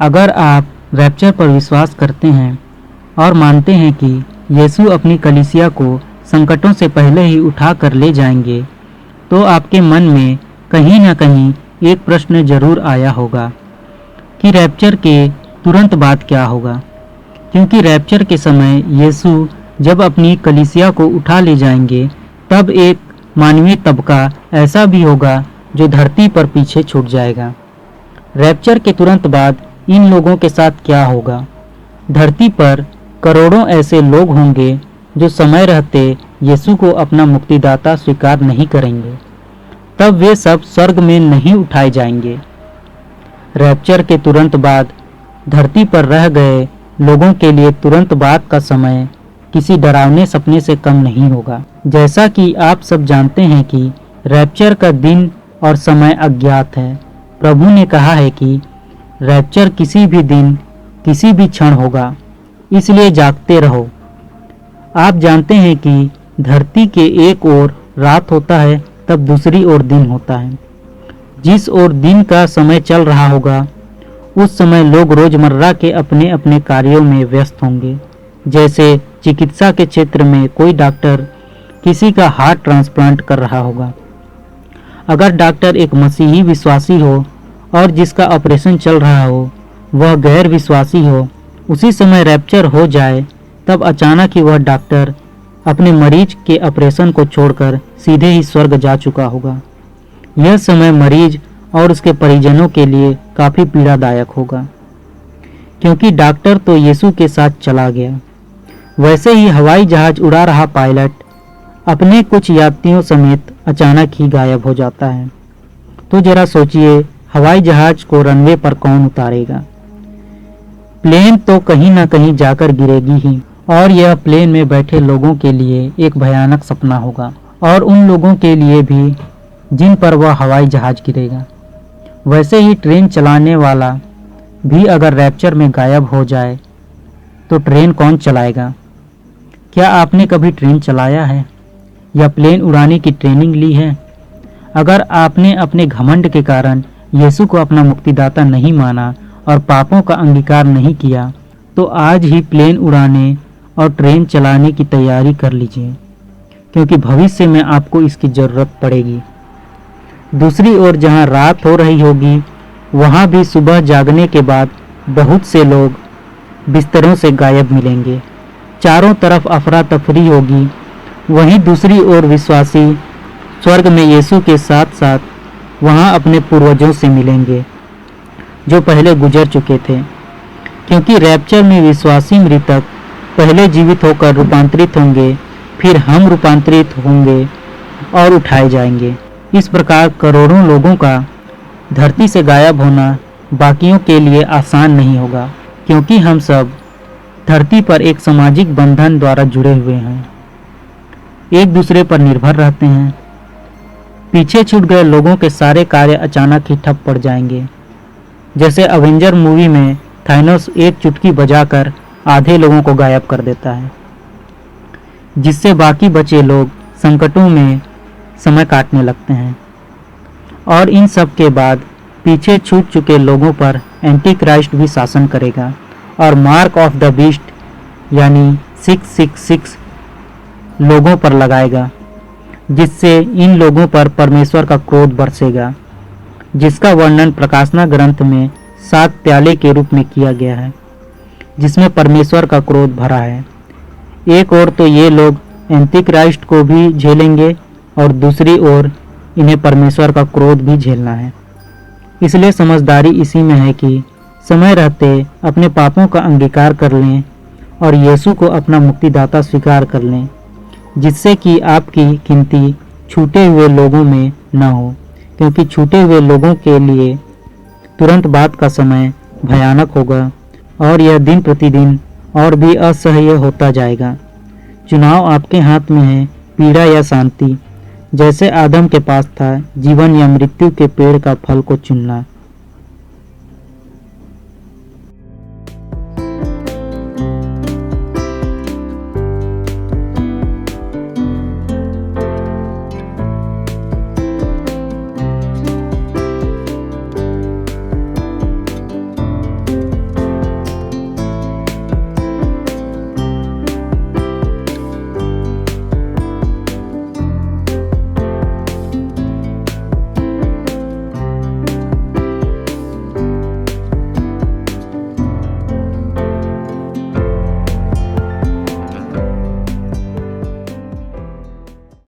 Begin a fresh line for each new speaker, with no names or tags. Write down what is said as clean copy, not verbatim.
अगर आप रैप्चर पर विश्वास करते हैं और मानते हैं कि यीशु अपनी कलीसिया को संकटों से पहले ही उठा कर ले जाएंगे, तो आपके मन में कहीं न कहीं एक प्रश्न जरूर आया होगा कि रैप्चर के तुरंत बाद क्या होगा। क्योंकि रैप्चर के समय यीशु जब अपनी कलीसिया को उठा ले जाएंगे, तब एक मानवीय तबका ऐसा भी होगा जो धरती पर पीछे छूट जाएगा। रैप्चर के तुरंत बाद इन लोगों के साथ क्या होगा? धरती पर करोड़ों ऐसे लोग होंगे जो समय रहते यीशु को अपना मुक्तिदाता स्वीकार नहीं करेंगे। तब वे सब स्वर्ग में नहीं उठाए जाएंगे। रैप्चर के तुरंत बाद धरती पर रह गए लोगों के लिए तुरंत बाद का समय किसी डरावने सपने से कम नहीं होगा। जैसा कि आप सब जानते हैं कि रैप्चर का दिन और समय अज्ञात है। प्रभु ने कहा है कि रैप्चर किसी भी दिन, किसी भी क्षण होगा, इसलिए जागते रहो। आप जानते हैं कि धरती के एक ओर रात होता है, तब दूसरी ओर दिन होता है। जिस ओर दिन का समय चल रहा होगा, उस समय लोग रोजमर्रा के अपने अपने कार्यों में व्यस्त होंगे। जैसे चिकित्सा के क्षेत्र में कोई डॉक्टर किसी का हार्ट ट्रांसप्लांट कर रहा होगा। अगर डॉक्टर एक मसीही विश्वासी हो और जिसका ऑपरेशन चल रहा हो वह गैर विश्वासी हो, उसी समय रैप्चर हो जाए, तब अचानक ही वह डॉक्टर अपने मरीज के ऑपरेशन को छोड़कर सीधे ही स्वर्ग जा चुका होगा। यह समय मरीज और उसके परिजनों के लिए काफ़ी पीड़ादायक होगा, क्योंकि डॉक्टर तो यीशु के साथ चला गया। वैसे ही हवाई जहाज उड़ा रहा पायलट अपने कुछ यात्रियों समेत अचानक ही गायब हो जाता है। तो जरा सोचिए, हवाई जहाज को रनवे पर कौन उतारेगा? प्लेन तो कहीं ना कहीं जाकर गिरेगी ही, और यह प्लेन में बैठे लोगों के लिए एक भयानक सपना होगा, और उन लोगों के लिए भी जिन पर वह हवाई जहाज गिरेगा। वैसे ही ट्रेन चलाने वाला भी अगर रैप्चर में गायब हो जाए तो ट्रेन कौन चलाएगा? क्या आपने कभी ट्रेन चलाया है या प्लेन उड़ाने की ट्रेनिंग ली है? अगर आपने अपने घमंड के कारण यीशु को अपना मुक्तिदाता नहीं माना और पापों का अंगीकार नहीं किया, तो आज ही प्लेन उड़ाने और ट्रेन चलाने की तैयारी कर लीजिए, क्योंकि भविष्य में आपको इसकी ज़रूरत पड़ेगी। दूसरी ओर जहां रात हो रही होगी, वहां भी सुबह जागने के बाद बहुत से लोग बिस्तरों से गायब मिलेंगे। चारों तरफ अफरा तफरी होगी। वहीं दूसरी ओर विश्वासी स्वर्ग में यीशु के साथ साथ वहां अपने पूर्वजों से मिलेंगे जो पहले गुजर चुके थे, क्योंकि रैप्चर में विश्वासी मृतक पहले जीवित होकर रूपांतरित होंगे, फिर हम रूपांतरित होंगे और उठाए जाएंगे। इस प्रकार करोड़ों लोगों का धरती से गायब होना बाकियों के लिए आसान नहीं होगा, क्योंकि हम सब धरती पर एक सामाजिक बंधन द्वारा जुड़े हुए हैं, एक दूसरे पर निर्भर रहते हैं। पीछे छूट गए लोगों के सारे कार्य अचानक ही ठप पड़ जाएंगे। जैसे अवेंजर मूवी में थानोस एक चुटकी बजाकर आधे लोगों को गायब कर देता है, जिससे बाकी बचे लोग संकटों में समय काटने लगते हैं। और इन सब के बाद पीछे छूट चुके लोगों पर एंटी क्राइस्ट भी शासन करेगा और मार्क ऑफ द बीस्ट यानी 666 लोगों पर लगाएगा, जिससे इन लोगों पर परमेश्वर का क्रोध बरसेगा, जिसका वर्णन प्रकाशना ग्रंथ में 7 प्याले के रूप में किया गया है, जिसमें परमेश्वर का क्रोध भरा है। एक ओर तो ये लोग एंटी क्राइस्ट को भी झेलेंगे और दूसरी ओर इन्हें परमेश्वर का क्रोध भी झेलना है। इसलिए समझदारी इसी में है कि समय रहते अपने पापों का अंगीकार कर लें और यीशु को अपना मुक्तिदाता स्वीकार कर लें, जिससे कि आपकी गिनती छूटे हुए लोगों में न हो, क्योंकि छूटे हुए लोगों के लिए तुरंत बाद का समय भयानक होगा और यह दिन प्रतिदिन और भी असह्य होता जाएगा। चुनाव आपके हाथ में है, पीड़ा या शांति। जैसे आदम के पास था जीवन या मृत्यु के पेड़ का फल को चुनना।